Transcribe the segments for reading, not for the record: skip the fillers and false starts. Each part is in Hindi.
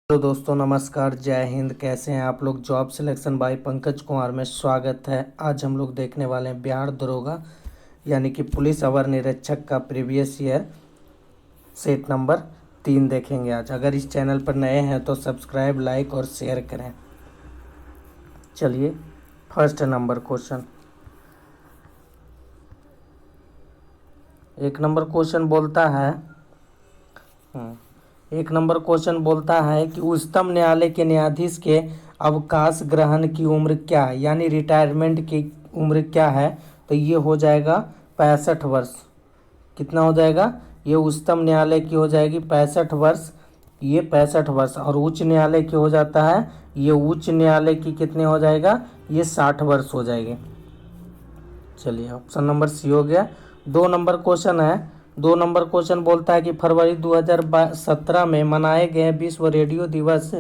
हेलो दोस्तों, नमस्कार, जय हिंद। कैसे हैं आप लोग। Job selection bye Pankaj Kumar में स्वागत है। आज हम लोग देखने वाले हैं बिहार दरोगा यानी कि पुलिस अवर निरीक्षक का प्रीवियस ईयर सेट नंबर 3 देखेंगे आज। अगर इस चैनल पर नए हैं तो सब्सक्राइब, लाइक और शेयर करें। चलिए, फर्स्ट नंबर क्वेश्चन। एक नंबर क्वेश्चन बोलता है कि उच्चतम न्यायालय के न्यायाधीश के अवकाश ग्रहण की उम्र क्या है, यानी रिटायरमेंट की उम्र क्या है। तो ये हो जाएगा 65 वर्ष। कितना हो जाएगा? ये उच्चतम न्यायालय की हो जाएगी 65 वर्ष। ये 65 वर्ष। और उच्च न्यायालय की हो जाता है, ये उच्च न्यायालय की कितने हो जाएगा? ये 60 वर्ष हो जाएगी। चलिए, ऑप्शन नंबर सी हो गया। 2 नंबर क्वेश्चन बोलता है कि फरवरी 2017 में मनाए गए विश्व रेडियो दिवस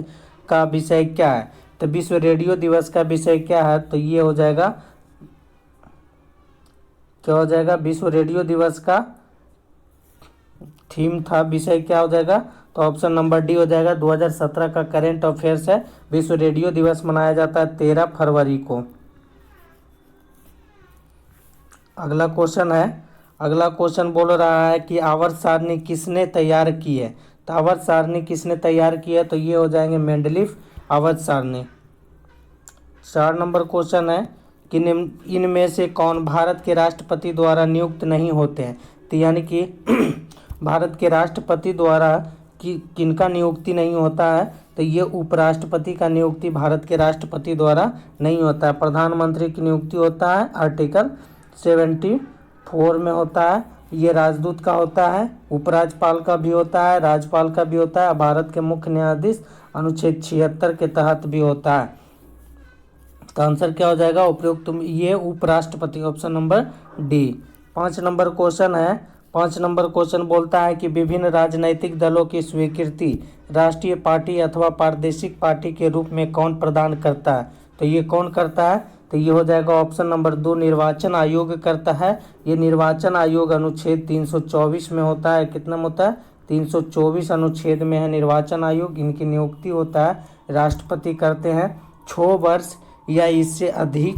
का विषय क्या है। तो विश्व रेडियो दिवस का विषय क्या है? तो ये हो जाएगा, क्या हो जाएगा? विश्व रेडियो दिवस का थीम था, विषय क्या हो जाएगा? तो ऑप्शन नंबर डी हो जाएगा। 2017 का करेंट अफेयर्स है। विश्व रेडियो दिवस मनाया जाता है 13 फरवरी को। अगला क्वेश्चन बोल रहा है कि आवर्त सारणी किसने तैयार की है। तो आवर्त सारणी किसने तैयार की है? तो ये हो जाएंगे मेंडलीफ आवर्त सारणी। 4 नंबर क्वेश्चन है कि इनमें से कौन भारत के राष्ट्रपति द्वारा नियुक्त नहीं होते हैं। तो यानी कि भारत के राष्ट्रपति द्वारा किनका नियुक्ति नहीं होता है? तो ये उपराष्ट्रपति का नियुक्ति भारत के राष्ट्रपति द्वारा नहीं होता है। प्रधानमंत्री की नियुक्ति होता है, आर्टिकल 74 में होता है। ये राजदूत का होता है, उपराज्यपाल का भी होता है, राज्यपाल का भी होता है। भारत के मुख्य न्यायाधीश अनुच्छेद 76 के तहत भी होता है। तो आंसर क्या हो जाएगा? उपयुक्त ये उपराष्ट्रपति, option number D. 5 number question बोलता है कि विभिन्न राजनैतिक दलों की स्वीकृति राष्ट्रीय पार्टी अथवा प्रादेशिक पार्टी के रूप में कौन प्रदान करता है। तो ये कौन करता है? तो ये हो जाएगा ऑप्शन नंबर 2, निर्वाचन आयोग करता है। ये निर्वाचन आयोग अनुच्छेद 324 में होता है। कितना में होता है? 324 अनुच्छेद में है निर्वाचन आयोग। इनकी नियुक्ति होता है, राष्ट्रपति करते हैं। 6 वर्ष या इससे अधिक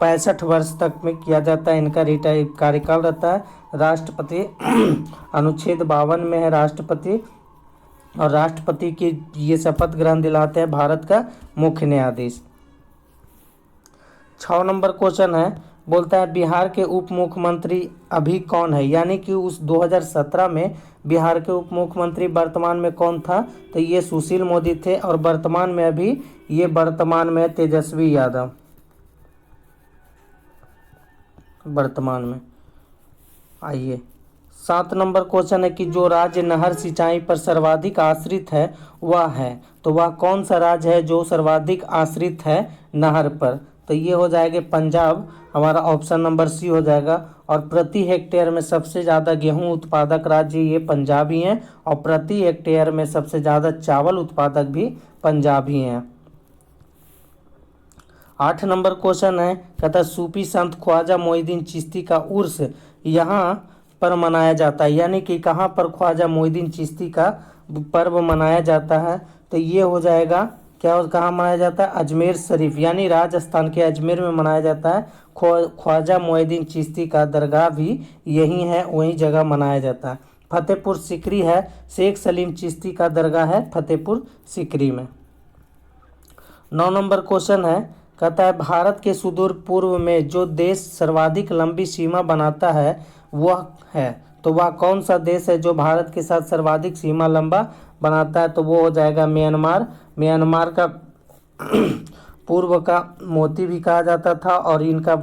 65 वर्ष तक में किया जाता है। इनका रिटायर कार्यकाल रहता है। राष्ट्रपति अनुच्छेद 52 में है राष्ट्रपति, और राष्ट्रपति की ये शपथ ग्रहण दिलाते हैं भारत का मुख्य न्यायाधीश। 6 नंबर क्वेश्चन है, बोलता है बिहार के उप मुख्यमंत्री अभी कौन है, यानी कि उस 2017 में बिहार के उप मुख्यमंत्री वर्तमान में कौन था। तो ये सुशील मोदी थे, और वर्तमान में तेजस्वी यादव। वर्तमान में। आइए, 7 नंबर क्वेश्चन है कि जो राज्य नहर सिंचाई पर सर्वाधिक आश्रित है वह है। तो वह कौन सा राज्य है जो सर्वाधिक आश्रित है नहर पर? तो ये हो जाएगा पंजाब, हमारा ऑप्शन नंबर सी हो जाएगा। और प्रति हेक्टेयर में सबसे ज़्यादा गेहूं उत्पादक राज्य ये पंजाब ही हैं, और प्रति हेक्टेयर में सबसे ज़्यादा चावल उत्पादक भी पंजाब ही हैं। 8 नंबर क्वेश्चन है, कहता है सूफी संत ख्वाजा मोइनुद्दीन चिश्ती का उर्स यहाँ पर मनाया जाता है, यानी कि कहाँ पर ख्वाजा मोइनुद्दीन चिश्ती का पर्व मनाया जाता है। तो ये हो जाएगा, कहाँ मनाया जाता है? अजमेर शरीफ, यानी राजस्थान के अजमेर में मनाया जाता है। ख्वाजा मोइनुद्दीन चिश्ती का दरगाह भी यही है, वही जगह मनाया जाता है। फतेहपुर सिकरी है, शेख सलीम चिश्ती का दरगाह है फतेहपुर सिकरी में। 9 नंबर क्वेश्चन है, कहता है भारत के सुदूर पूर्व में जो देश सर्वाधिक लंबी सीमा बनाता है वह है। तो वह कौन सा देश है जो भारत के साथ सर्वाधिक सीमा लंबा बनाता है? तो वो हो जाएगा म्यांमार। म्यांमार का पूर्व का मोती भी कहा जाता था, और इनका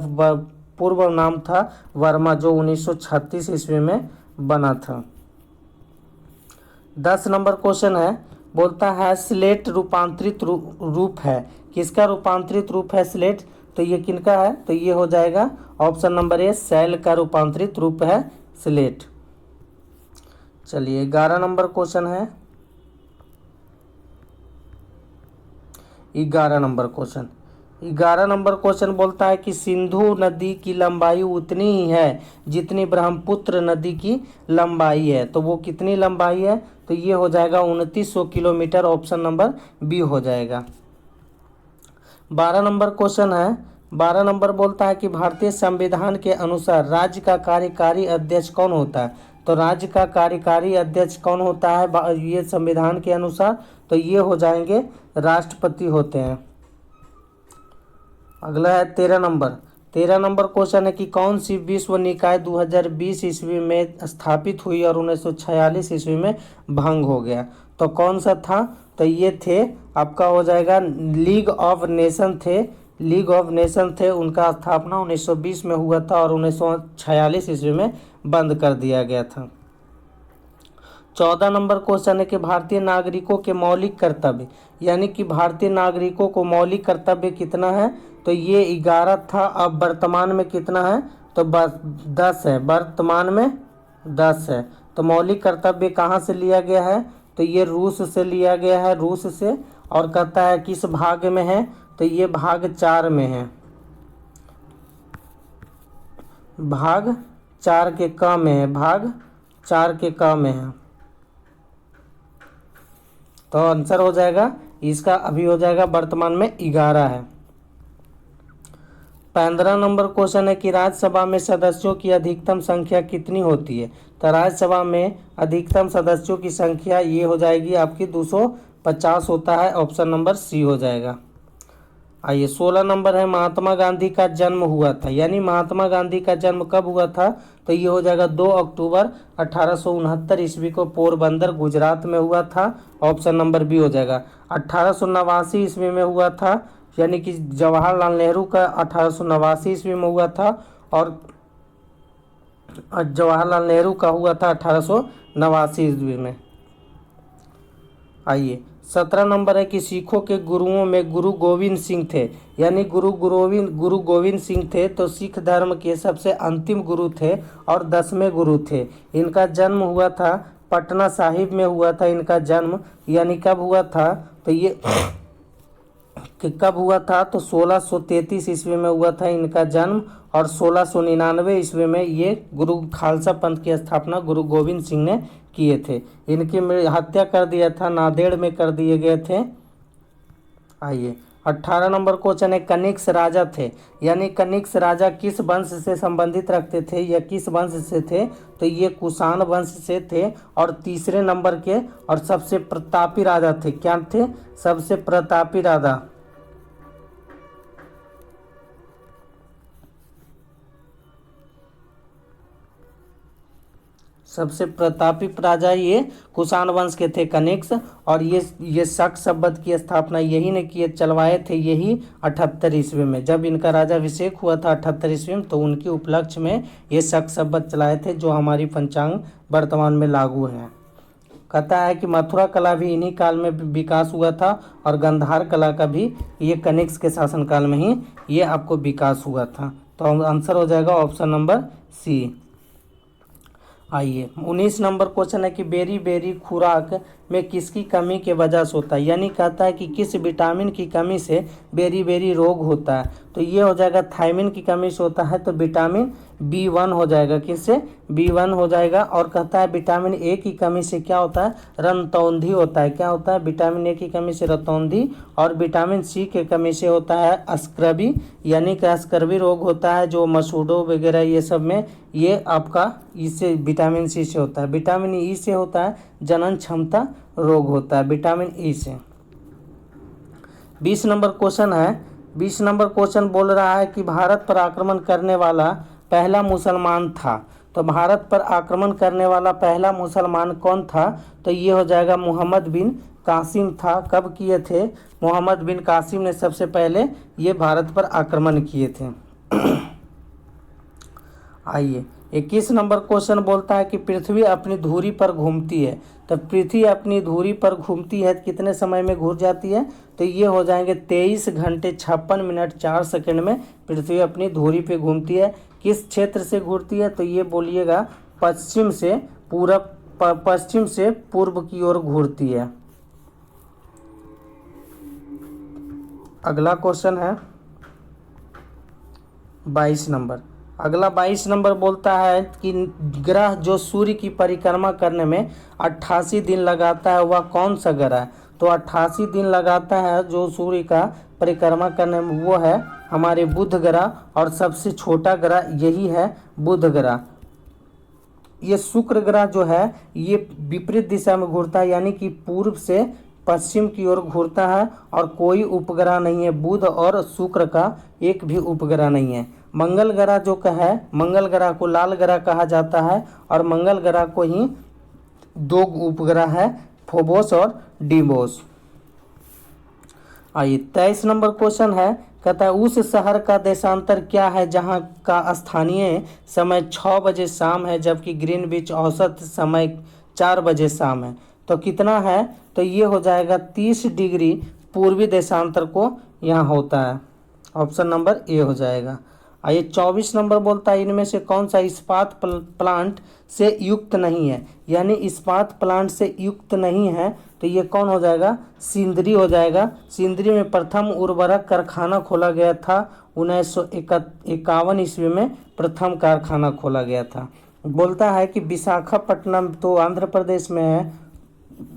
पूर्व नाम था वर्मा, जो 1936 ईस्वी में बना था। 10 नंबर क्वेश्चन है, बोलता है स्लेट रूपांतरित रूप है। किसका रूपांतरित रूप है स्लेट? तो ये किनका है? तो ये हो जाएगा ऑप्शन नंबर ए, सैल का रूपांतरित रूप है स्लेट। चलिए, 11 नंबर क्वेश्चन है। 11 नंबर क्वेश्चन बोलता है कि सिंधु नदी की लंबाई उतनी ही है जितनी ब्रह्मपुत्र नदी की लंबाई है। तो वो कितनी लंबाई है? तो ये हो जाएगा 2900 किलोमीटर, ऑप्शन नंबर बी हो जाएगा। 12 नंबर क्वेश्चन है। 12 नंबर बोलता है कि भारतीय संविधान के अनुसार राज्य का कार्यकारी अध्यक्ष कौन होता है। तो राज्य का कार्यकारी अध्यक्ष कौन होता है ये संविधान के अनुसार, तो ये हो जाएंगे राष्ट्रपति होते हैं। अगला है 13 नंबर। 13 नंबर क्वेश्चन है कि कौन सी विश्व निकाय 2020 ईस्वी में स्थापित हुई और 1946 ईस्वी में भंग हो गया। तो कौन सा था, तो ये थे आपका हो जाएगा लीग ऑफ नेशन थे। लीग ऑफ नेशन थे, उनका स्थापना 1920 में हुआ था और 1946 ईस्वी में बंद कर दिया गया था। 14 नंबर क्वेश्चन है कि भारतीय नागरिकों के मौलिक कर्तव्य, यानी कि भारतीय नागरिकों को मौलिक कर्तव्य कितना है, तो ये 11 था। अब वर्तमान में कितना है, तो बस 10 है, वर्तमान में 10 है। तो मौलिक कर्तव्य कहाँ से लिया गया है, तो ये रूस से लिया गया है, रूस से। और कहता है किस भाग में है, तो ये भाग 4 में है, भाग 4 के क में है, भाग 4 के क में है। तो आंसर हो जाएगा इसका अभी हो जाएगा वर्तमान में 11 है। 15 नंबर क्वेश्चन है कि राज्यसभा में सदस्यों की अधिकतम संख्या कितनी होती है। तो राज्यसभा में अधिकतम सदस्यों की संख्या ये हो जाएगी आपकी 250 होता है, ऑप्शन नंबर सी हो जाएगा। आइए 16 नंबर है, महात्मा गांधी का जन्म हुआ था, यानी महात्मा गांधी का जन्म कब हुआ था, तो ये हो जाएगा 2 अक्टूबर 1869 ईस्वी को पोरबंदर गुजरात में हुआ था, ऑप्शन नंबर बी हो जाएगा। 1889 ईस्वी में हुआ था, यानी कि जवाहरलाल नेहरू का 1889 ईस्वी में हुआ था, और जवाहरलाल नेहरू का हुआ था 1889 ईस्वी में। आइए 17 नंबर है कि सिखों के गुरुओं में गुरु गोविंद सिंह थे, यानी गुरु गोविंद सिंह थे, तो सिख धर्म के सबसे अंतिम गुरु थे और 10वें गुरु थे। इनका जन्म हुआ था पटना साहिब में हुआ था इनका जन्म, यानी कब हुआ था, तो ये कब हुआ था, तो 1633 ईस्वी में हुआ था इनका जन्म, और 1699 ईस्वी में ये गुरु खालसा पंथ की स्थापना गुरु गोविंद सिंह ने किए थे। इनकी हत्या कर दिया था, नांदेड़ में कर दिए गए थे। आइए 18 नंबर क्वेश्चन है, कनिष्क राजा थे, यानी कनिष्क राजा किस वंश से संबंधित रखते थे या किस वंश से थे, तो ये कुषाण वंश से थे। और तीसरे नंबर के और सबसे प्रतापी राजा थे, क्या थे, सबसे प्रतापी राजा, सबसे प्रतापी राजा ये कुषाण वंश के थे कनिष्क। और ये शक शब्द की स्थापना यही ने किए, चलवाए थे यही 78 ईस्वी में, जब इनका राजाभिषेक हुआ था 78 ईस्वी में, तो उनके उपलक्ष्य में ये शक शब्द चलाए थे, जो हमारी पंचांग वर्तमान में लागू है। कहता है कि मथुरा कला भी इन्हीं काल में विकास हुआ था, और गंधार कला का भी ये कनिष्क के शासनकाल में ही ये आपको विकास हुआ था। तो आंसर हो जाएगा ऑप्शन नंबर सी। आइए 19 नंबर क्वेश्चन है कि बेरी बेरी खुराक में किसकी कमी के वजह से होता है, यानी कहता है कि किस विटामिन की कमी से बेरी बेरी रोग होता है। तो ये हो जाएगा थायमिन की कमी से होता है, तो विटामिन B1 हो जाएगा, किससे, B1 हो जाएगा। और कहता है विटामिन ए की कमी से क्या होता है, रतौंधी होता है, क्या होता है, विटामिन ए की कमी से रतौंधी। और विटामिन सी के कमी से होता है स्क्रबी, यानी कि स्क्रबी रोग होता है, जो मसूडो वगैरह ये सब में ये आपका इससे विटामिन सी से होता है। विटामिन ई से होता है जनन क्षमता रोग होता है, विटामिन ई से। 20 नंबर क्वेश्चन है। 20 नंबर क्वेश्चन बोल रहा है कि भारत पर आक्रमण करने वाला पहला मुसलमान था। तो भारत पर आक्रमण करने वाला पहला मुसलमान कौन था, तो ये हो जाएगा मोहम्मद बिन कासिम था। कब किए थे, मोहम्मद बिन कासिम ने सबसे पहले ये भारत पर आक्रमण किए थे। आइए 21 नंबर क्वेश्चन बोलता है कि पृथ्वी अपनी धुरी पर घूमती है। तो पृथ्वी अपनी धुरी पर घूमती है कितने समय में घूम जाती है, तो ये हो जाएंगे 23 घंटे 56 मिनट 4 सेकंड में पृथ्वी अपनी धुरी पे घूमती है। किस क्षेत्र से घूमती है, तो ये बोलिएगा पश्चिम से पूर्व की ओर घूमती है। अगला क्वेश्चन है 22 नंबर। अगला 22 नंबर बोलता है कि ग्रह जो सूर्य की परिक्रमा करने में 88 दिन लगाता है वह कौन सा ग्रह है। तो 88 दिन लगाता है जो सूर्य का परिक्रमा करने में, वो है हमारे बुध ग्रह, और सबसे छोटा ग्रह यही है बुध ग्रह। ये शुक्र ग्रह जो है ये विपरीत दिशा में घूरता है, यानी कि पूर्व से पश्चिम की ओर घूरता है, और कोई उपग्रह नहीं है। बुध और शुक्र का एक भी उपग्रह नहीं है। मंगल ग्रह जो है, मंगल ग्रह को लाल ग्रह कहा जाता है, और मंगल ग्रह को ही दो उपग्रह है, फोबोस और डीबोस। आइए 23 नंबर क्वेश्चन है, कहता है उस शहर का देशांतर क्या है जहां का स्थानीय समय 6 बजे शाम है जबकि ग्रीनविच औसत समय 4 बजे शाम है। तो कितना है, तो ये हो जाएगा 30 डिग्री पूर्वी देशांतर को यहाँ होता है। ऑप्शन नंबर ए हो जाएगा। आइए 24 नंबर बोलता है इनमें से कौन सा इस्पात प्लांट से युक्त नहीं है, यानी इस्पात प्लांट से युक्त नहीं है, तो ये कौन हो जाएगा, सिंदरी हो जाएगा। सिंदरी में प्रथम उर्वरक कारखाना खोला गया था 1951 ईस्वी में, प्रथम कारखाना खोला गया था। बोलता है कि विशाखापट्टनम तो आंध्र प्रदेश में है,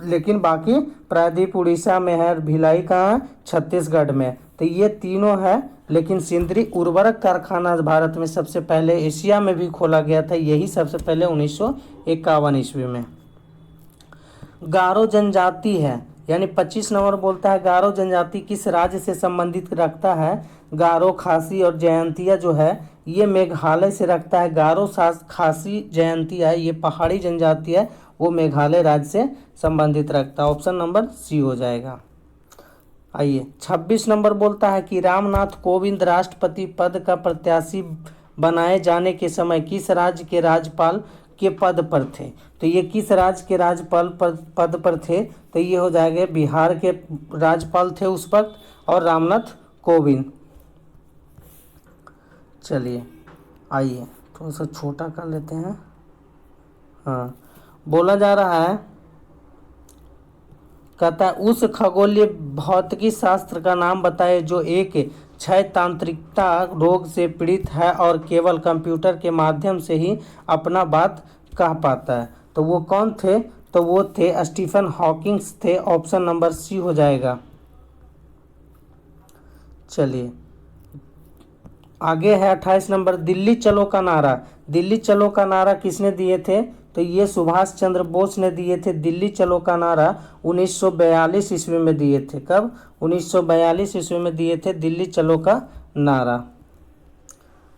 लेकिन बाकी प्रायद्वीप उड़ीसा में है, भिलाई कहाँ है, छत्तीसगढ़ में। तो ये तीनों है, लेकिन सिंदरी उर्वरक कारखाना भारत में सबसे पहले एशिया में भी खोला गया था, यही सबसे पहले 1951 ईस्वी में। गारो जनजाति है, यानी 25 नंबर बोलता है गारो जनजाति किस राज्य से संबंधित रखता है। गारो, खासी और जयंतिया जो है ये मेघालय से रखता है। गारो, खासी, जयंतिया ये पहाड़ी जनजाति है, वो मेघालय राज्य से संबंधित रखता है। ऑप्शन नंबर सी हो जाएगा। आइए 26 नंबर बोलता है कि रामनाथ कोविंद राष्ट्रपति पद का प्रत्याशी बनाए जाने के समय किस राज्य के राज्यपाल के पद पर थे। तो ये किस राज्य के राज्यपाल पद पर थे, तो ये हो जाएगा बिहार के राज्यपाल थे उस वक्त, और रामनाथ कोविंद। चलिए आइए थोड़ा सा छोटा कर लेते हैं। हाँ, बोला जा रहा है, कहता है उस खगोलीय भौतिकी शास्त्र का नाम बताए जो एक क्षय तांत्रिकता रोग से पीड़ित है और केवल कंप्यूटर के माध्यम से ही अपना बात कह पाता है। तो वो कौन थे, तो वो थे स्टीफन हॉकिंग थे। ऑप्शन नंबर सी हो जाएगा। चलिए आगे है 28 नंबर, दिल्ली चलो का नारा। दिल्ली चलो का नारा किसने दिए थे, तो ये सुभाष चंद्र बोस ने दिए थे। दिल्ली चलो का नारा 1942 ईस्वी में दिए थे। कब, 1942 ईस्वी में दिए थे दिल्ली चलो का नारा।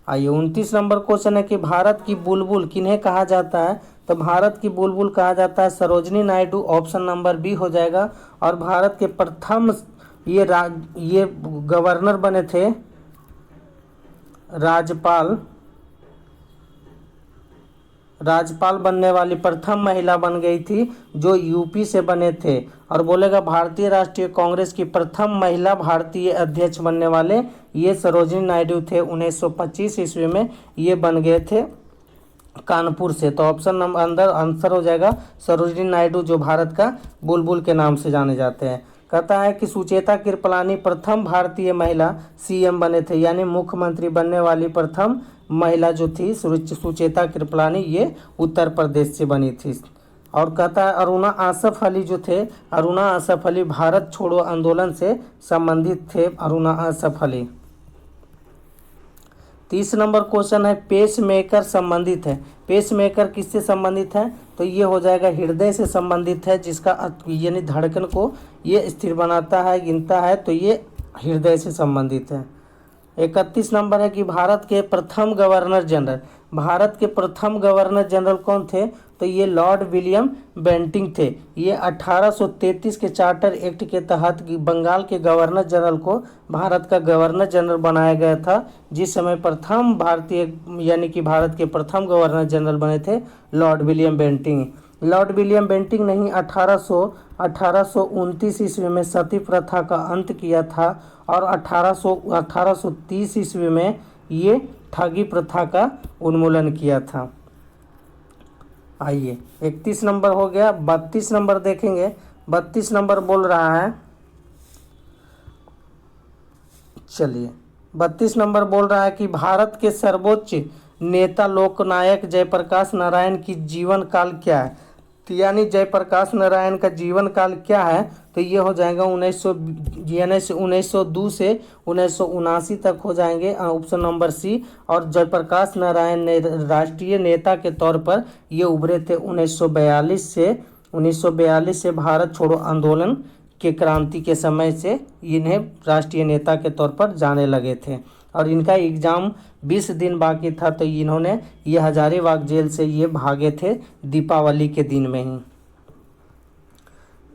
आइए 29 नंबर क्वेश्चन है कि भारत की बुलबुल किन्हें कहा जाता है। तो भारत की बुलबुल कहा जाता है Sarojini Naidu. Option number B हो जाएगा। और भारत के प्रथम ये गवर्नर बने थे, राज्यपाल बनने वाली प्रथम महिला बन गई थी जो यूपी से बने थे। और बोलेगा भारतीय राष्ट्रीय कांग्रेस की प्रथम महिला भारतीय अध्यक्ष बनने वाले ये सरोजिनी नायडू थे। 1925 ईस्वी में ये बन गए थे कानपुर से। तो ऑप्शन नंबर अंदर आंसर हो जाएगा सरोजिनी नायडू, जो भारत का बुलबुल के नाम से जाने जाते हैं। कहता है कि सुचेता कृपलानी प्रथम भारतीय महिला सीएम बने थे, यानी मुख्यमंत्री बनने वाली प्रथम महिला जो थी सुचेता कृपलानी, ये उत्तर प्रदेश से बनी थी। और कहता है अरुणा आसफ अली जो थे, अरुणा आसफ अली भारत छोड़ो आंदोलन से संबंधित थे। अरुणा आसफ अली। 30 नंबर क्वेश्चन है पेस मेकर संबंधित है। पेस मेकर किससे संबंधित है, तो ये हो जाएगा हृदय से संबंधित है, जिसका यानी धड़कन को ये स्थिर बनाता है, गिनता है, तो ये हृदय से संबंधित है। 31 नंबर है कि भारत के प्रथम गवर्नर जनरल, भारत के प्रथम गवर्नर जनरल कौन थे, तो ये लॉर्ड विलियम बेंटिंक थे। ये 1833 के चार्टर एक्ट के तहत बंगाल के गवर्नर जनरल को भारत का गवर्नर जनरल बनाया गया था। जिस समय प्रथम भारतीय यानी कि भारत के प्रथम गवर्नर जनरल बने थे Lord William Bentinck. Lord William Bentinck ने ही 1829 ईस्वी में सती प्रथा का अंत किया था, और 1830 ईस्वी में ये ठगी प्रथा का उन्मूलन किया था। आइए 31 नंबर हो गया। 32 नंबर देखेंगे। 32 नंबर बोल रहा है, चलिए 32 नंबर बोल रहा है कि भारत के सर्वोच्च नेता लोकनायक जयप्रकाश नारायण की जीवन काल क्या है? तो यानी जयप्रकाश नारायण का जीवन काल क्या है? तो ये हो जाएगा 1902 से 1979 तक हो जाएंगे, ऑप्शन नंबर सी। और जयप्रकाश नारायण ने राष्ट्रीय नेता के तौर पर ये उभरे थे 1942 से भारत छोड़ो आंदोलन के क्रांति के समय से इन्हें राष्ट्रीय नेता के तौर पर जाने लगे थे। और इनका एग्ज़ाम 20 दिन बाकी था, तो इन्होंने ये हजारीबाग जेल से ये भागे थे दीपावली के दिन में ही।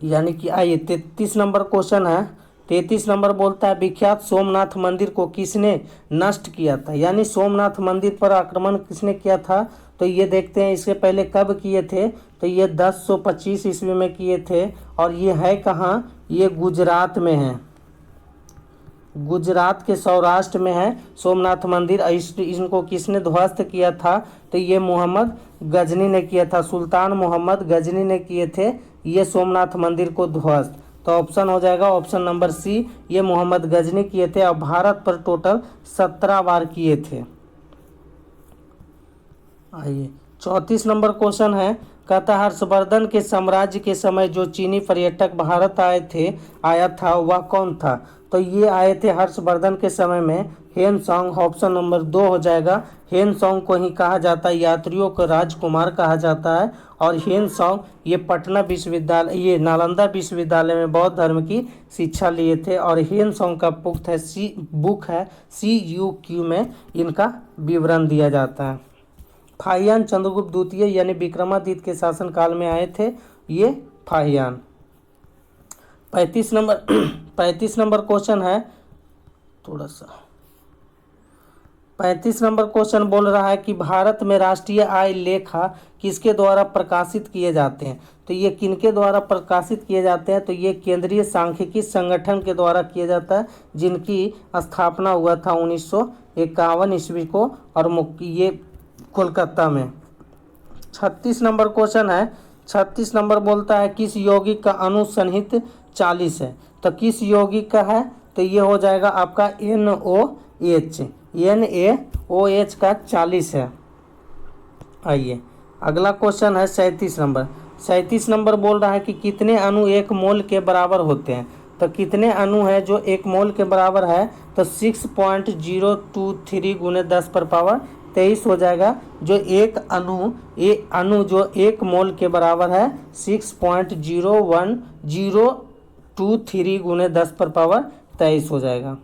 यानी कि आइए 33 नंबर क्वेश्चन है। 33 नंबर बोलता है विख्यात सोमनाथ मंदिर को किसने नष्ट किया था? यानी सोमनाथ मंदिर पर आक्रमण किसने किया था? तो ये देखते हैं इसके पहले कब किए थे। तो ये 1025 ईस्वी में किए थे। और ये है कहाँ? ये गुजरात में है, गुजरात के सौराष्ट्र में है सोमनाथ मंदिर। इनको किसने ध्वस्त किया था? तो ये मोहम्मद गजनी ने किया था, सुल्तान मोहम्मद गजनी ने किए थे ये सोमनाथ मंदिर को ध्वस्त। तो ऑप्शन हो जाएगा ऑप्शन नंबर सी, ये मोहम्मद गजनी किए थे और भारत पर टोटल 17 बार किए थे। आइए 34 नंबर क्वेश्चन है। कहता हर्षवर्धन के साम्राज्य के समय जो चीनी पर्यटक भारत आया था वह कौन था? तो ये आए थे हर्षवर्धन के समय में हेन सांग, ऑप्शन नंबर 2 हो जाएगा। हेन सांग को ही कहा जाता है, यात्रियों को राजकुमार कहा जाता है। और हेन सांग ये पटना विश्वविद्यालय, ये नालंदा विश्वविद्यालय में बौद्ध धर्म की शिक्षा लिए थे। और हेन सांग का बुक है CUQ में इनका विवरण दिया जाता है। फाहियान चंद्रगुप्त द्वितीय यानी विक्रमादित्य के शासनकाल में आए थे ये फाहियान। 35 नंबर क्वेश्चन है। 35 नंबर क्वेश्चन बोल रहा है कि भारत में राष्ट्रीय आय लेखा किसके द्वारा प्रकाशित किए जाते हैं? तो ये किनके द्वारा प्रकाशित किए जाते हैं? तो ये केंद्रीय सांख्यिकी संगठन के द्वारा किया जाता है, जिनकी स्थापना हुआ था 1951 ईस्वी को, और ये कोलकाता में। 36 नंबर क्वेश्चन है। 36 नंबर बोलता है किस यौगिक का अणु सन्निहित 40 है? तो किस यौगिक का है? तो ये हो जाएगा आपका NaOH का 40 है। आइए अगला क्वेश्चन है 37 नंबर। 37 नंबर बोल रहा है कि कितने अणु 1 मोल के बराबर होते हैं? तो कितने अणु है जो 1 मोल के बराबर है? तो 6.023 × 10⁻23 हो जाएगा। जो एक अणु जो 1 मोल के बराबर है 6.01023 × 10⁻23 हो जाएगा।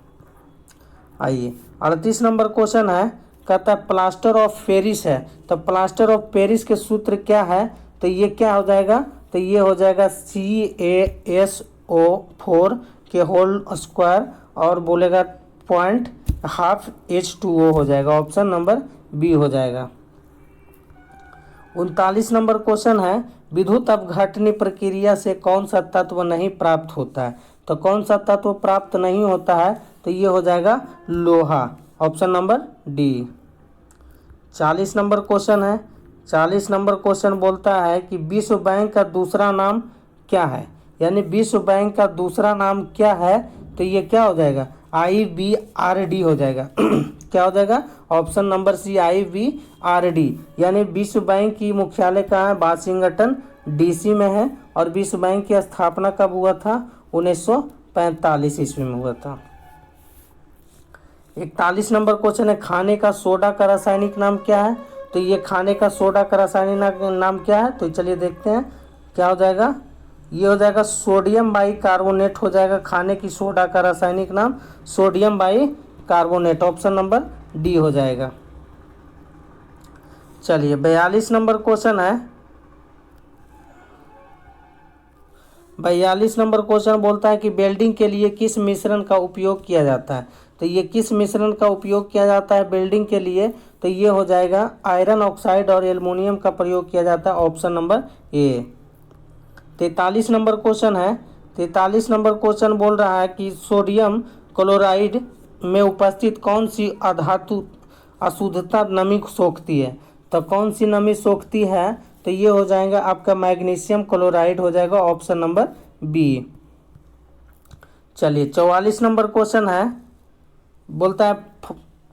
आइए 38 नंबर क्वेश्चन है। कहता है प्लास्टर ऑफ पेरिस है, तो प्लास्टर ऑफ पेरिस के सूत्र क्या है? तो ये क्या हो जाएगा? तो ये हो जाएगा CaSO4 के होल स्क्वायर और बोलेगा 0.5 H2O हो जाएगा। ऑप्शन नंबर बी हो जाएगा। 39 नंबर क्वेश्चन है। विद्युत अपघटनी प्रक्रिया से कौन सा तत्व नहीं प्राप्त होता है? तो कौन सा तत्व प्राप्त नहीं होता है? तो ये हो जाएगा लोहा, option number D. 40 number question है। 40 नंबर क्वेश्चन बोलता है कि विश्व बैंक का दूसरा नाम क्या है? यानी विश्व बैंक का दूसरा नाम क्या है? तो ये क्या हो जाएगा? IBRD हो जाएगा। क्या हो जाएगा? Option number C IBRD। यानी विश्व बैंक की मुख्यालय कहाँ है? वाशिंगटन DC में है। और विश्व बैंक की स्थापना कब हुआ था? 1945 ईस्वी में हुआ था। 41 नंबर क्वेश्चन है। खाने का सोडा का रासायनिक नाम क्या है? तो ये खाने का सोडा का रासायनिक नाम क्या है? तो चलिए देखते हैं क्या हो जाएगा। ये हो जाएगा सोडियम बाइकार्बोनेट हो जाएगा। खाने की सोडा का रासायनिक नाम sodium bicarbonate, option number D हो जाएगा। चलिए 42 नंबर क्वेश्चन है। 42 नंबर क्वेश्चन बोलता है कि वेल्डिंग के लिए किस मिश्रण का उपयोग किया जाता है? तो ये किस मिश्रण का उपयोग किया जाता है वेल्डिंग के लिए? तो ये हो जाएगा आयरन ऑक्साइड और एल्युमिनियम का प्रयोग किया जाता है, option number A. 43 number question है। 43 नंबर क्वेश्चन बोल रहा है कि सोडियम क्लोराइड में उपस्थित कौन सी अधातु अशुद्धता नमी सोखती है? तो कौन सी नमी सोखती है? तो ये हो जाएगा आपका मैग्नीशियम क्लोराइड हो जाएगा, ऑप्शन नंबर बी। चलिए 44 नंबर क्वेश्चन है। बोलता है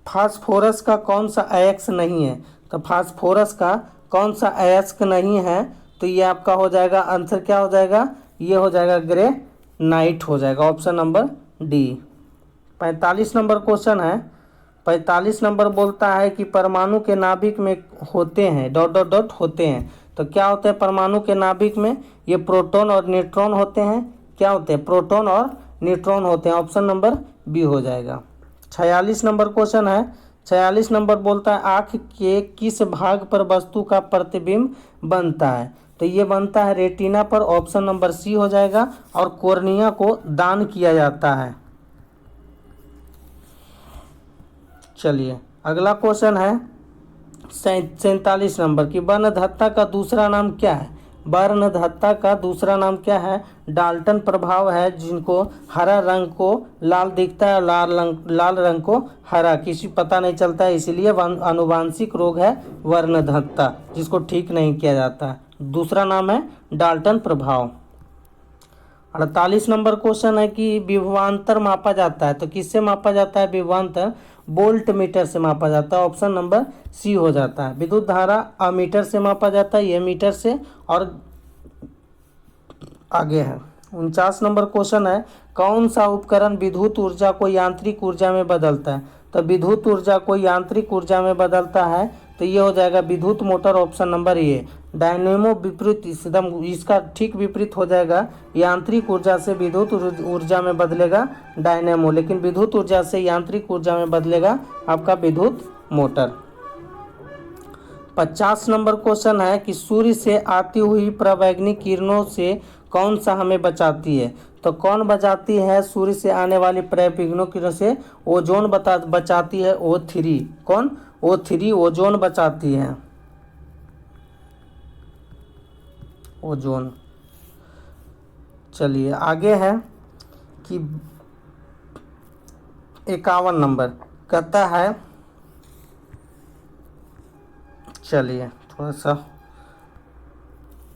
फास्फोरस का कौन सा अयस्क नहीं है? तो फास्फोरस का कौन सा अयस्क नहीं है? तो ये आपका हो जाएगा आंसर, क्या हो जाएगा? ये हो जाएगा ग्रेनाइट हो जाएगा, option number D. 45 number question है। 45 नंबर बोलता है कि परमाणु के नाभिक में होते हैं डॉट डॉट डॉट होते हैं। तो क्या होते हैं परमाणु के नाभिक में? ये प्रोटॉन और न्यूट्रॉन होते हैं। क्या होते हैं? प्रोटॉन और न्यूट्रॉन होते हैं, ऑप्शन नंबर बी हो जाएगा। 46 नंबर क्वेश्चन है। 46 नंबर बोलता है आँख के किस भाग पर वस्तु का प्रतिबिंब बनता है? तो ये बनता है रेटिना पर, ऑप्शन नंबर सी हो जाएगा। और कॉर्निया को दान किया जाता है। चलिए अगला क्वेश्चन है 47 नंबर की, वर्णधत्ता का दूसरा नाम क्या है? वर्णधत्ता का दूसरा नाम क्या है? डाल्टन प्रभाव है, जिनको हरा रंग को लाल दिखता है और लाल रंग को हरा, किसी पता नहीं चलता है, इसीलिए आनुवांशिक रोग है वर्णधत्ता, जिसको ठीक नहीं किया जाता है। दूसरा नाम है डाल्टन प्रभाव। 48 नंबर क्वेश्चन है कि विभवांतर मापा जाता है, तो किससे मापा जाता है विभवांतर? वोल्ट मीटर से मापा जाता है, ऑप्शन नंबर सी हो जाता है। विद्युत धारा अमीटर से मापा जाता है, ये मीटर से। और आगे है 49 नंबर क्वेश्चन है, कौन सा उपकरण विद्युत ऊर्जा को यांत्रिक ऊर्जा में बदलता है? तो विद्युत ऊर्जा को यांत्रिक ऊर्जा में बदलता है, तो ये हो जाएगा विद्युत motor, option number A. Dynamo विपरीत, एकदम इसका ठीक विपरीत हो जाएगा, यांत्रिक ऊर्जा से विद्युत ऊर्जा में बदलेगा डायनेमो, लेकिन विद्युत ऊर्जा से यांत्रिक ऊर्जा में बदलेगा आपका विद्युत मोटर। 50 नंबर क्वेश्चन है कि सूर्य से आती हुई पराबैंगनी किरणों से कौन सा हमें बचाती है? तो कौन बचाती है सूर्य से आने वाली पराबैंगनी किरणों से? ओजोन बचाती है, O3। कौन? O3 ओजोन बचाती है, ओजोन। चलिए आगे है कि 51 नंबर कहता है, चलिए थोड़ा सा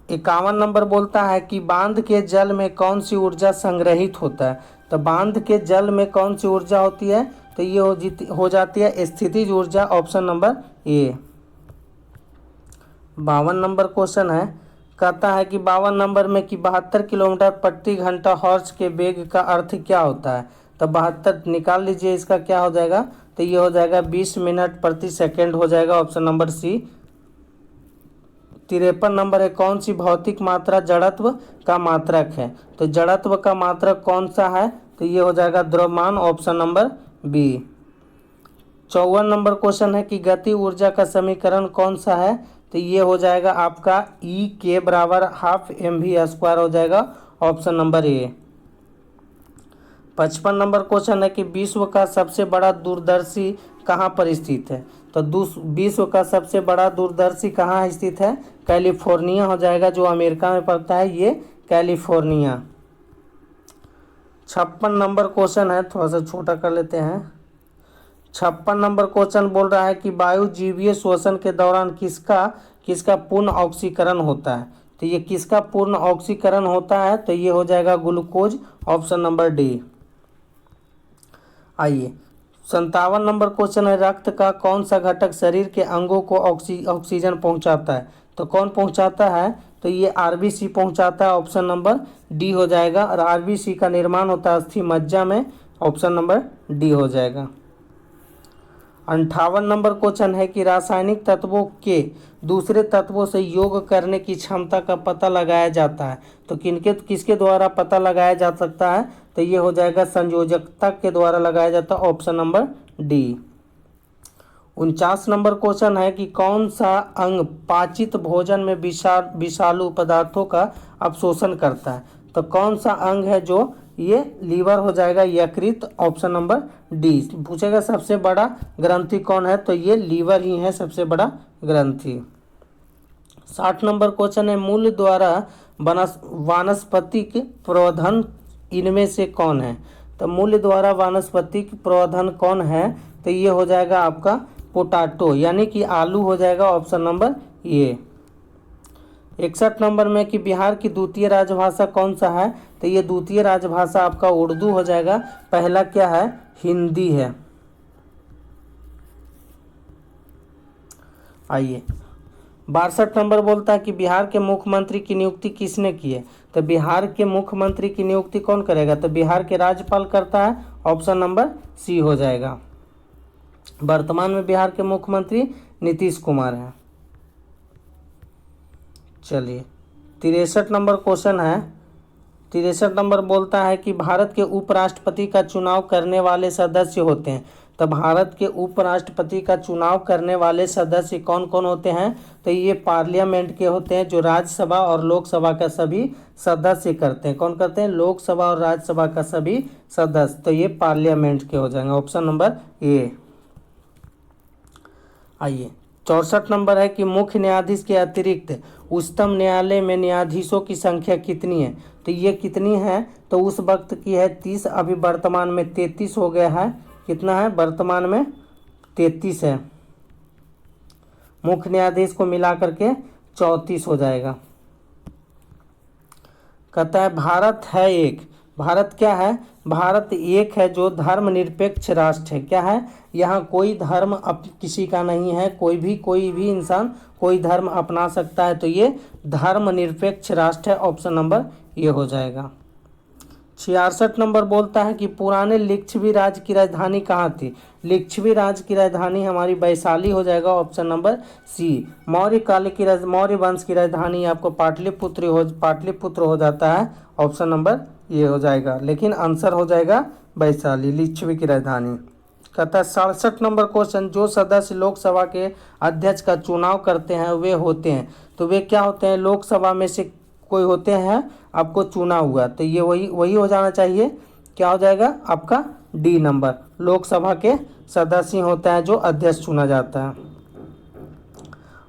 51 नंबर बोलता है कि बांध के जल में कौन सी ऊर्जा संग्रहित होता है? तो बांध के जल में कौन सी ऊर्जा होती है? तो ये हो जाती है स्थितिज ऊर्जा, option number A. 52 number question है, कहता है कि 52 नंबर में कि 72 किलोमीटर प्रति घंटा हॉर्स के वेग का अर्थ क्या होता है? तो 72 निकाल लीजिए, इसका क्या हो जाएगा? तो ये हो जाएगा 20 मिनट प्रति सेकेंड हो जाएगा, ऑप्शन नंबर सी। 53 नंबर है, कौन सी भौतिक मात्रा जड़त्व का मात्रक है? तो जड़त्व का मात्रक कौन सा है? तो ये हो जाएगा द्रव्यमान, ऑप्शन नंबर बी। 54 नंबर क्वेश्चन है कि गति ऊर्जा का समीकरण कौन सा है? तो ये हो जाएगा आपका E के बराबर हाफ mv² हो जाएगा, option number A. 55 number question है कि विश्व का सबसे बड़ा दूरदर्शी कहाँ पर स्थित है? तो विश्व का सबसे बड़ा दूरदर्शी कहाँ स्थित है? कैलिफोर्निया हो जाएगा, जो अमेरिका में पड़ता है, ये कैलिफोर्निया। 56 नंबर क्वेश्चन है, थोड़ा सा छोटा कर लेते हैं। 56 नंबर क्वेश्चन बोल रहा है कि वायु जीवीय श्वसन के दौरान किसका पूर्ण ऑक्सीकरण होता है? तो ये किसका पूर्ण ऑक्सीकरण होता है? तो ये हो जाएगा ग्लूकोज, ऑप्शन नंबर डी। आइए 57 नंबर क्वेश्चन है, रक्त का कौन सा घटक शरीर के अंगों को ऑक्सीजन पहुंचाता है? तो कौन पहुंचाता है? तो ये आरबीसी पहुंचाता है, ऑप्शन नंबर डी हो जाएगा। और आरबीसी का निर्माण होता है अस्थि मज्जा में, ऑप्शन नंबर डी हो जाएगा। 58 नंबर क्वेश्चन है कि रासायनिक तत्वों के दूसरे तत्वों से योग करने की क्षमता का पता लगाया जाता है, तो किसके द्वारा पता लगाया जा सकता है? तो ये हो जाएगा संयोजकता के द्वारा लगाया जाता है, option number D. 49 number question है कि कौन सा अंग पाचित भोजन में विषालु पदार्थों का अवशोषण करता है? तो कौन सा अंग है जो ये लीवर हो जाएगा, यकृत, ऑप्शन नंबर डी। पूछेगा सबसे बड़ा ग्रंथि कौन है? तो ये लीवर ही है सबसे बड़ा ग्रंथि। 60 नंबर क्वेश्चन है, मूल द्वारा वानस्पतिक प्रवर्धन इनमें से कौन है? तो मूल द्वारा वानस्पतिक प्रवर्धन कौन है? तो ये हो जाएगा आपका पोटैटो, यानी कि आलू हो जाएगा, ऑप्शन नंबर ए। 61 नंबर में कि बिहार की द्वितीय राजभाषा कौन सा है? तो ये द्वितीय राजभाषा आपका उर्दू हो जाएगा, पहला क्या है? हिंदी है। आइए 62 नंबर बोलता है कि बिहार के मुख्यमंत्री की नियुक्ति किसने की है। तो बिहार के मुख्यमंत्री की नियुक्ति कौन करेगा। तो बिहार के राज्यपाल करता है, ऑप्शन नंबर सी हो जाएगा। वर्तमान में बिहार के मुख्यमंत्री नीतीश कुमार हैं। चलिए 63 नंबर क्वेश्चन है। 63 नंबर बोलता है कि भारत के उपराष्ट्रपति का चुनाव करने वाले सदस्य होते हैं। तो भारत के उपराष्ट्रपति का चुनाव करने वाले सदस्य कौन कौन होते हैं। तो ये पार्लियामेंट के होते हैं, जो राज्यसभा और लोकसभा का सभी सदस्य करते हैं। कौन करते हैं, लोकसभा और राज्यसभा का सभी सदस्य। तो ये पार्लियामेंट के हो जाएंगे, ऑप्शन नंबर ए। आइए 64 नंबर है कि मुख्य न्यायाधीश के अतिरिक्त उच्चतम न्यायालय में न्यायाधीशों की संख्या कितनी है। तो ये कितनी है, तो उस वक्त की है 30, अभी वर्तमान में 33 हो गया है। कितना है, वर्तमान में 33 है। मुख्य न्यायाधीश को मिला करके 34 हो जाएगा। कहता है भारत है एक, भारत क्या है, भारत एक है जो धर्मनिरपेक्ष राष्ट्र है। क्या है, यहाँ कोई धर्म किसी का नहीं है, कोई भी इंसान कोई धर्म अपना सकता है। तो ये धर्मनिरपेक्ष राष्ट्र है, ऑप्शन नंबर ये हो जाएगा। 66 नंबर बोलता है कि पुराने लिच्छवी राज्य की राजधानी कहाँ थी। लिच्छवी राज्य की राजधानी हमारी वैशाली हो जाएगा, ऑप्शन नंबर सी। मौर्य काल की मौर्य वंश की राजधानी आपको पाटलिपुत्र हो जाता है, ऑप्शन नंबर ये हो जाएगा। लेकिन आंसर हो जाएगा वैशाली, लिच्छवी की राजधानी। कहता है 67 नंबर क्वेश्चन, जो सदस्य लोकसभा के अध्यक्ष का चुनाव करते हैं वे होते हैं। तो वे क्या होते हैं, लोकसभा में से कोई होते हैं, आपको चुना हुआ। तो ये वही हो जाना चाहिए। क्या हो जाएगा आपका डी नंबर, लोकसभा के सदस्य होता है जो अध्यक्ष चुना जाता है।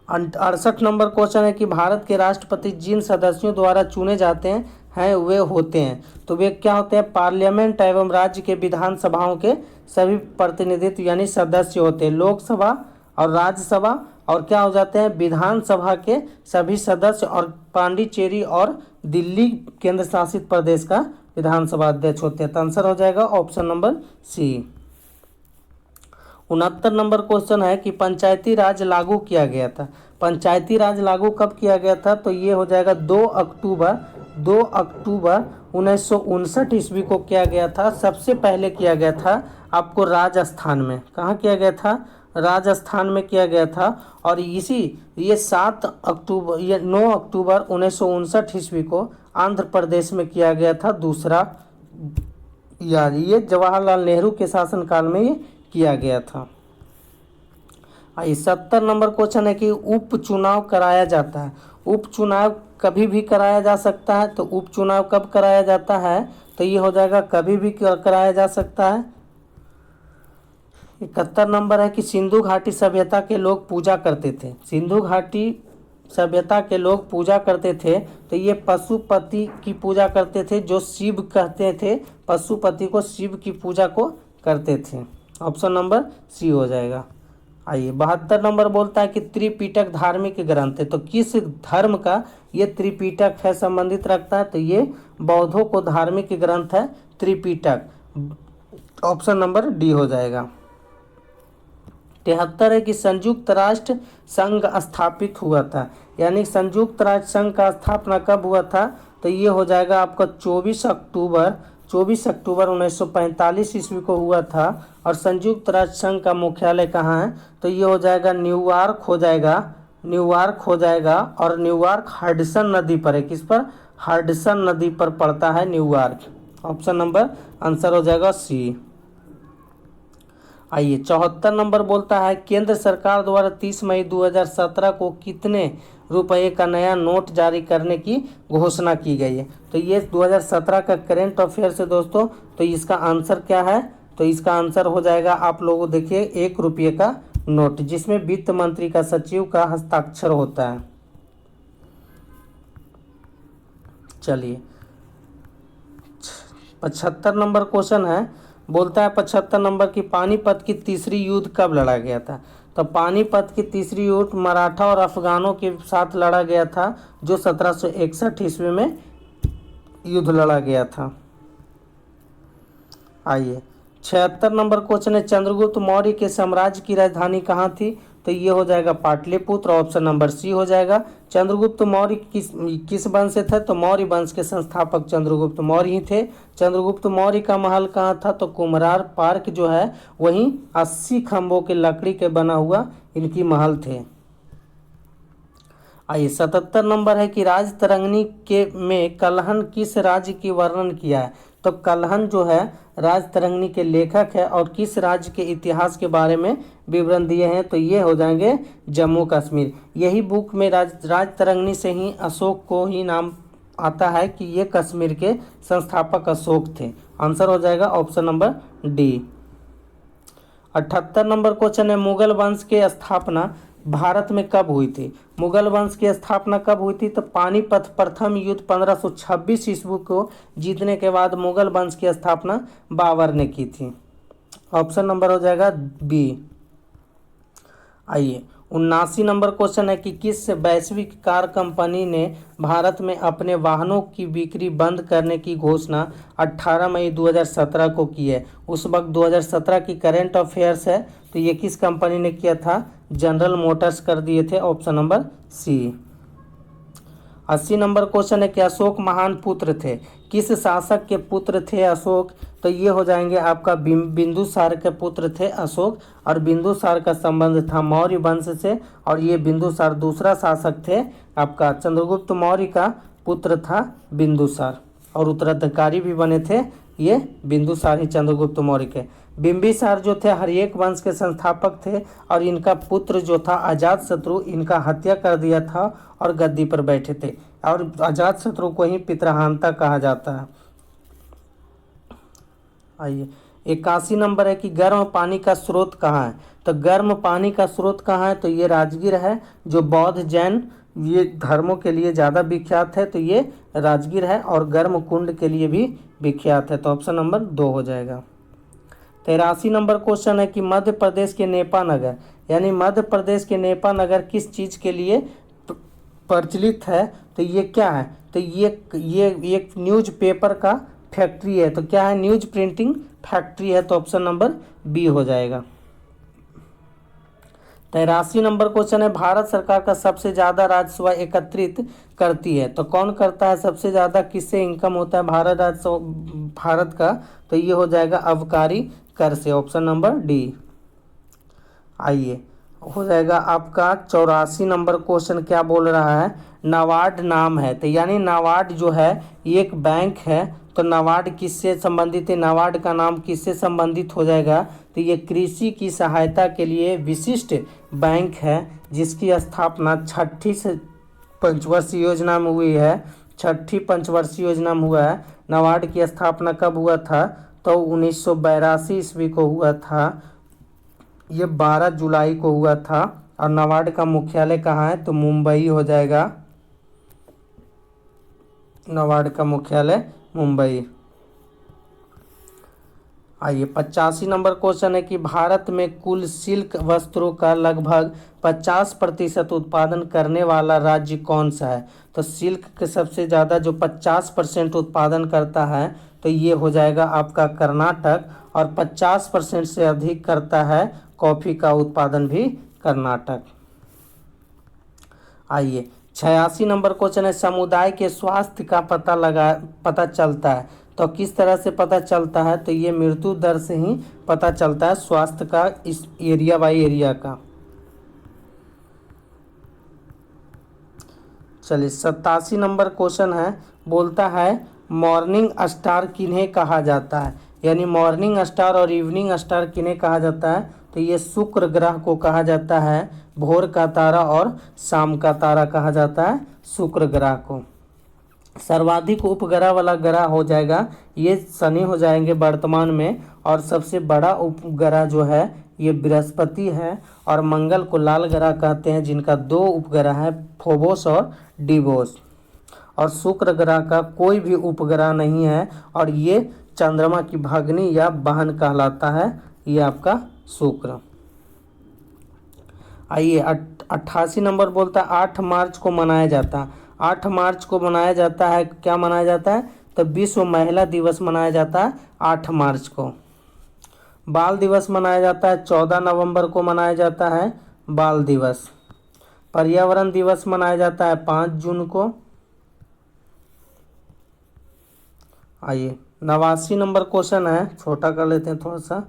68 नंबर क्वेश्चन है कि भारत के राष्ट्रपति जिन सदस्यों द्वारा चुने जाते हैं वे होते हैं। तो वे क्या होते हैं, पार्लियामेंट एवं राज्य के विधानसभाओं के सभी प्रतिनिधित्व यानी सदस्य होते हैं। लोकसभा और राज्यसभा और क्या हो जाते हैं, विधानसभा के सभी सदस्य, और पांडिचेरी और दिल्ली केंद्र शासित प्रदेश का विधानसभा अध्यक्ष होते हैं। तो आंसर हो जाएगा ऑप्शन नंबर सी। 69 नंबर क्वेश्चन है कि पंचायती राज लागू किया गया था। पंचायती राज लागू कब किया गया था। तो ये हो जाएगा 2 अक्टूबर 1959 ईस्वी को किया गया था। सबसे पहले किया गया था आपको राजस्थान में। कहाँ किया गया था, राजस्थान में किया गया था। और ये 9 अक्टूबर 1959 ईस्वी को आंध्र प्रदेश में किया गया था दूसरा। यार ये जवाहरलाल नेहरू के शासनकाल में ये किया गया था। 70 नंबर क्वेश्चन है कि उपचुनाव कराया जाता है। उपचुनाव कभी भी कराया जा सकता है। तो उपचुनाव कब कराया जाता है, तो ये हो जाएगा कभी भी कराया जा सकता है। 71 नंबर है कि सिंधु घाटी सभ्यता के लोग पूजा करते थे। सिंधु घाटी सभ्यता के लोग पूजा करते थे। तो ये पशुपति की पूजा करते थे, जो शिव कहते थे। पशुपति को, शिव की पूजा को करते थे। ऑप्शन नंबर सी हो जाएगा। आइए 72 नंबर बोलता है कि त्रिपिटक धार्मिक ग्रंथ है। तो किस धर्म का ये त्रिपिटक है, संबंधित रखता है। तो ये बौद्धों को धार्मिक ग्रंथ है त्रिपिटक, ऑप्शन नंबर डी हो जाएगा। 73 है कि संयुक्त राष्ट्र संघ स्थापित हुआ था। यानी संयुक्त राष्ट्र संघ का स्थापना कब हुआ था। तो ये हो जाएगा आपका 24 अक्टूबर 1945 ईस्वी को हुआ था। और संयुक्त राष्ट्र संघ का मुख्यालय कहाँ है, तो ये हो जाएगा न्यूयॉर्क हो जाएगा। और न्यूयॉर्क हडसन नदी पर है। किस पर, हडसन नदी पर पड़ता है न्यूयॉर्क। ऑप्शन नंबर आंसर हो जाएगा सी। आइए 74 नंबर बोलता है केंद्र सरकार द्वारा 30 मई 2017 को कितने रुपए का नया नोट जारी करने की घोषणा की गई है। तो ये 2017 का करेंट अफेयर है दोस्तों। तो इसका आंसर क्या है, तो इसका आंसर हो जाएगा, आप लोगों देखिए 1 रुपये का नोट, जिसमें वित्त मंत्री का सचिव का हस्ताक्षर होता है। चलिए 75 नंबर क्वेश्चन है, बोलता है 75 नंबर की पानीपत की तीसरी युद्ध कब लड़ा गया था। तो पानीपत की तीसरी युद्ध मराठा और अफगानों के साथ लड़ा गया था, जो 1761 ईस्वी में युद्ध लड़ा गया था। आइए 76 नंबर क्वेश्चन है, चंद्रगुप्त मौर्य के साम्राज्य की राजधानी कहाँ थी। तो ये हो जाएगा पाटलिपुत्र, ऑप्शन नंबर सी हो जाएगा। चंद्रगुप्त मौर्य किस वंश से थे? तो मौर्य वंश के संस्थापक चंद्रगुप्त मौर्य ही थे। चंद्रगुप्त मौर्य का महल कहाँ था? तो कुम्हरार पार्क जो है वहीं 80 खंभों के लकड़ी के बना हुआ इनकी महल थे। आइए 77 नंबर है कि राजतरंगिणी के में कल्हन किस राज्य की वर्णन किया है? तो कल्हन जो है राजतरंगिणी के लेखक है और किस राज्य के इतिहास के बारे में विवरण दिए हैं? तो ये हो जाएंगे जम्मू कश्मीर। यही बुक में राजतरंगिणी से ही अशोक को ही नाम आता है कि ये कश्मीर के संस्थापक अशोक थे। आंसर हो जाएगा option number D. 78 number question है, मुगल वंश की स्थापना भारत में कब हुई थी? मुगल वंश की स्थापना कब हुई थी? तो पानीपत प्रथम युद्ध 1526 ईस्वी को जीतने के बाद मुगल वंश की स्थापना बाबर ने की थी। ऑप्शन नंबर हो जाएगा बी। आइए 79 नंबर क्वेश्चन है कि किस वैश्विक कार कंपनी ने भारत में अपने वाहनों की बिक्री बंद करने की घोषणा 18 मई 2017 को की है? उस वक्त 2017 की करंट अफेयर्स है, तो ये किस कंपनी ने किया था? जनरल मोटर्स कर दिए थे। Option number C. 80 नंबर क्वेश्चन है कि अशोक महान पुत्र थे? किस शासक के पुत्र थे अशोक? तो ये हो जाएंगे आपका बिंदुसार के पुत्र थे अशोक, और बिंदुसार का संबंध था मौर्य वंश से, और ये बिंदुसार दूसरा शासक थे आपका चंद्रगुप्त मौर्य का पुत्र था बिंदुसार, और उत्तराधिकारी भी बने थे ये बिंदुसार ही चंद्रगुप्त मौर्य के। बिंबिसार जो थे हर्यक वंश के संस्थापक थे, और इनका पुत्र जो था अजातशत्रु इनका हत्या कर दिया था और गद्दी पर बैठे थे, और अजातशत्रु को ही पितृहानता कहा जाता है। आइए 81 नंबर है कि गर्म पानी का स्रोत कहाँ है? तो गर्म पानी का स्रोत कहाँ है? तो ये राजगीर है, जो बौद्ध जैन ये धर्मों के लिए ज़्यादा विख्यात है, तो ये राजगीर है, और गर्म कुंड के लिए भी विख्यात है। तो ऑप्शन नंबर 2 हो जाएगा। 83 नंबर क्वेश्चन है कि मध्य प्रदेश के नेपा नगर, यानी मध्य प्रदेश के नेपा नगर किस चीज़ के लिए प्रचलित है? तो ये क्या है? तो ये एक न्यूज़ पेपर का फैक्ट्री है। तो क्या है? न्यूज़ प्रिंटिंग फैक्ट्री है। तो ऑप्शन नंबर बी हो जाएगा। 83 नंबर क्वेश्चन है, भारत सरकार का सबसे ज़्यादा राजस्व एकत्रित करती है? तो कौन करता है सबसे ज़्यादा? किससे इनकम होता है भारत का? तो ये हो जाएगा अबकारी कर से। Option number D. आइए हो जाएगा आपका 84 नंबर क्वेश्चन क्या बोल रहा है? नाबार्ड नाम है, तो यानी नाबार्ड जो है ये एक बैंक है, तो नाबार्ड किससे संबंधित है? नाबार्ड का नाम किससे संबंधित हो जाएगा? तो ये कृषि की सहायता के लिए विशिष्ट बैंक है, जिसकी स्थापना छठी पंचवर्षीय योजना में हुई है। छठी पंचवर्षीय योजना में हुआ है। नाबार्ड की स्थापना कब हुआ था? तो 1982 ईस्वी को हुआ था। ये 12 जुलाई को हुआ था। और नाबार्ड का मुख्यालय कहाँ है? तो मुंबई हो जाएगा। नाबार्ड का मुख्यालय मुंबई। आइए 85 नंबर क्वेश्चन है कि भारत में कुल सिल्क वस्त्रों का लगभग 50% उत्पादन करने वाला राज्य कौन सा है? तो सिल्क के सबसे ज़्यादा जो 50% उत्पादन करता है, तो ये हो जाएगा आपका कर्नाटक, और 50% से अधिक करता है कॉफ़ी का उत्पादन भी कर्नाटक। आइए 86 नंबर क्वेश्चन है, समुदाय के स्वास्थ्य का पता चलता है? तो किस तरह से पता चलता है? तो ये मृत्यु दर से ही पता चलता है स्वास्थ्य का, इस एरिया बाय एरिया का। चलिए 87 नंबर क्वेश्चन है, बोलता है मॉर्निंग स्टार किन्हें कहा जाता है? यानी मॉर्निंग स्टार और इवनिंग स्टार किन्हें कहा जाता है? तो ये शुक्र ग्रह को कहा जाता है। भोर का तारा और शाम का तारा कहा जाता है शुक्र ग्रह को। सर्वाधिक उपग्रह वाला ग्रह हो जाएगा ये शनि हो जाएंगे वर्तमान में, और सबसे बड़ा उपग्रह जो है ये बृहस्पति है, और मंगल को लाल ग्रह कहते हैं, जिनका 2 उपग्रह है, फोबोस और डिवोस। और शुक्र ग्रह का कोई भी उपग्रह नहीं है, और ये चंद्रमा की भगनी या बहन कहलाता है, ये आपका शुक्र। आइए 88 नंबर बोलता है 8 मार्च को मनाया जाता है। 8 मार्च को मनाया जाता है, क्या मनाया जाता है? तो विश्व महिला दिवस मनाया जाता है 8 मार्च को। बाल दिवस मनाया जाता है 14 नवंबर को मनाया जाता है। बाल दिवस। पर्यावरण दिवस मनाया जाता है 5 जून को। आइए 89 नंबर क्वेश्चन है, छोटा कर लेते हैं थोड़ा सा।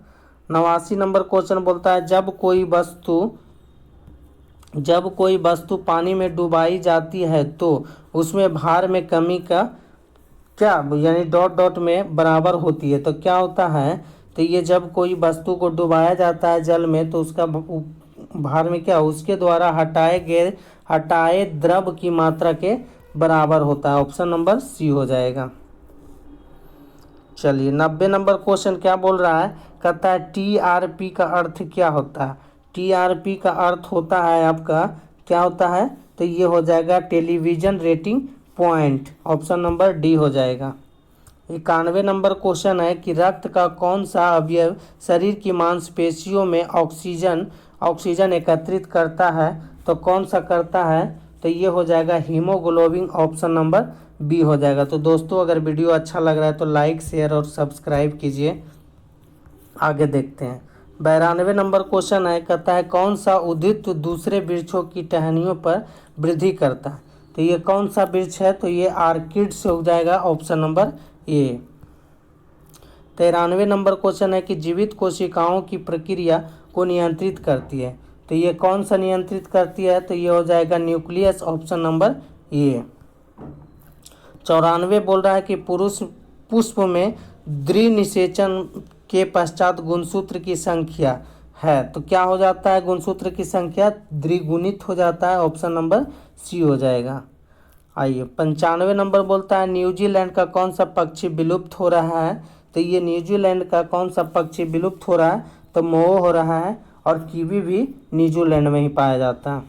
89 नंबर क्वेश्चन बोलता है जब कोई वस्तु पानी में डुबाई जाती है तो उसमें भार में कमी का क्या यानी डॉट डॉट में बराबर होती है, तो क्या होता है, तो ये जब कोई वस्तु को डुबाया जाता है जल में तो उसका भार में क्या उसके द्वारा हटाए द्रव की मात्रा के बराबर होता है। ऑप्शन नंबर सी हो जाएगा। चलिए 90 नंबर क्वेश्चन क्या बोल रहा है, कहता है टीआरपी का अर्थ क्या होता है। टीआरपी का अर्थ होता है आपका क्या होता है, तो ये हो जाएगा television rating point. Option number D हो जाएगा। 91 नंबर क्वेश्चन है कि रक्त का कौन सा अवयव शरीर की मांसपेशियों में ऑक्सीजन एकत्रित करता है, तो कौन सा करता है, तो ये हो जाएगा हीमोग्लोबिन। ऑप्शन नंबर बी हो जाएगा। तो दोस्तों अगर वीडियो अच्छा लग रहा है तो लाइक शेयर और सब्सक्राइब कीजिए। आगे देखते हैं 92 नंबर क्वेश्चन है, कहता है कौन सा उद्भिद दूसरे वृक्षों की टहनियों पर वृद्धि करता है, तो ये कौन सा वृक्ष है, तो ये आर्किड से हो जाएगा। Option number A. 93 number question है कि जीवित कोशिकाओं की प्रक्रिया को नियंत्रित करती है, तो ये कौन सा नियंत्रित करती है, तो ये हो जाएगा न्यूक्लियस। Option number A. 94 बोल रहा है कि पुरुष पुष्प में द्विनिषेचन के पश्चात गुणसूत्र की संख्या है, तो क्या हो जाता है, गुणसूत्र की संख्या द्विगुणित हो जाता है। ऑप्शन नंबर सी हो जाएगा। आइए 95 नंबर बोलता है न्यूजीलैंड का कौन सा पक्षी विलुप्त हो रहा है, तो ये न्यूजीलैंड का कौन सा पक्षी विलुप्त हो रहा है, तो मोर हो रहा है, और कीवी भी न्यूजीलैंड में ही पाया जाता है।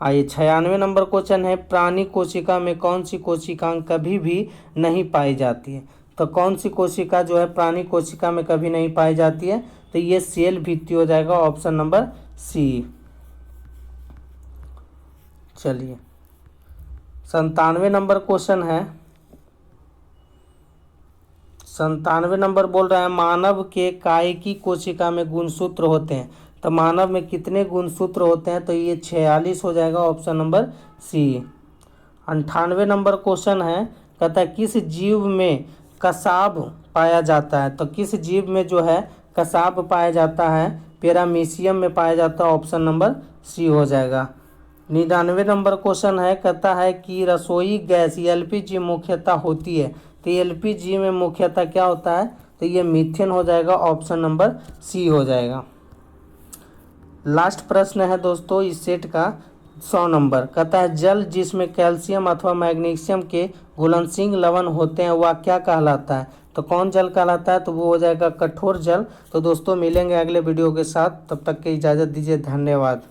आइए 96 नंबर क्वेश्चन है प्राणी कोशिका में कौन सी कोशिकाएं कभी भी नहीं पाई जाती है, तो कौन सी कोशिका जो है प्राणी कोशिका में कभी नहीं पाई जाती है, तो ये सेल भित्ति हो जाएगा। Option number C. चलिए 97 नंबर क्वेश्चन है, 97 नंबर बोल रहा है मानव के कायिकी कोशिका में गुणसूत्र होते हैं, तो मानव में कितने गुणसूत्र होते हैं, तो ये 46 हो जाएगा। Option number C. 98 नंबर क्वेश्चन है, कहता है किस जीव में कसाब पाया जाता है, तो किस जीव में जो है कसाब पाया जाता है, पैरामीशियम में पाया जाता है। ऑप्शन नंबर सी हो जाएगा। 99 नंबर क्वेश्चन है, कहता है कि रसोई गैस एलपीजी मुख्यतः होती है, तो एलपीजी में मुख्यतः क्या होता है, तो ये मीथेन हो जाएगा। ऑप्शन नंबर सी हो जाएगा। लास्ट प्रश्न है दोस्तों इस सेट का 100 नंबर, कहता है जल जिसमें कैल्शियम अथवा मैग्नीशियम के घुलनशील लवण होते हैं वह क्या कहलाता है, तो कौन जल कहलाता है, तो वो हो जाएगा कठोर जल। तो दोस्तों मिलेंगे अगले वीडियो के साथ, तब तक की इजाज़त दीजिए। धन्यवाद।